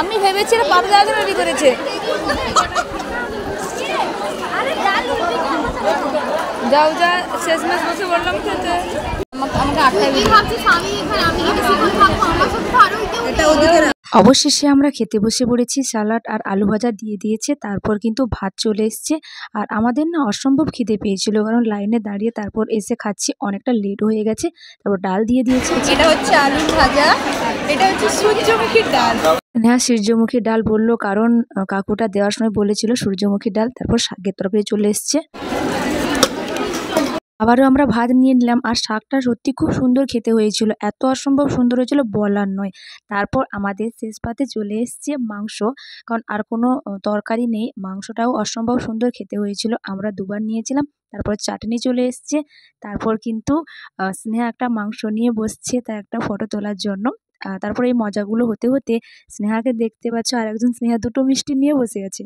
আমি ভেবেছিলাম পাতলা আলু রেডি করেছে। যাও যা শেষ মাস বসে বললাম খেতে। আমাকে আটটায় অবশেষে আমরা খেতে বসে পড়েছি। সালাড আর আলু ভাজা দিয়ে দিয়েছে, তারপর কিন্তু ভাত চলে এসছে। আর আমাদের না অসম্ভব খিদে পেয়েছিল, কারণ লাইনে দাঁড়িয়ে তারপর এসে খাচ্ছি, অনেকটা লেট হয়ে গেছে। তারপর ডাল দিয়ে দিয়েছে। এটা হচ্ছে আলু ভাজা, এটা হচ্ছে সূর্যমুখীর ডাল। হ্যাঁ, সূর্যমুখী ডাল বললো, কারণ কাকুটা দেওয়ার সময় বলেছিল সূর্যমুখী ডাল। তারপর শাকের তরকারি চলে এসছে। আবারও আমরা ভাত নিয়ে নিলাম। আর শাকটা সত্যি খুব সুন্দর খেতে হয়েছিল, এত অসম্ভব সুন্দর হয়েছিল বলার নয়। তারপর আমাদের শেষ পাতে চলে এসছে মাংস, কারণ আর কোনো তরকারি নেই। মাংসটাও অসম্ভব সুন্দর খেতে হয়েছিল, আমরা দুবার নিয়েছিলাম। তারপর চাটনি চলে এসছে। তারপর কিন্তু স্নেহা একটা মাংস নিয়ে বসছে, তার একটা ফটো তোলার জন্য। তারপর এই মজাগুলো হতে হতে স্নেহাকে দেখতে পাচ্ছ, আর একজন স্নেহা দুটো মিষ্টি নিয়ে বসে আছে।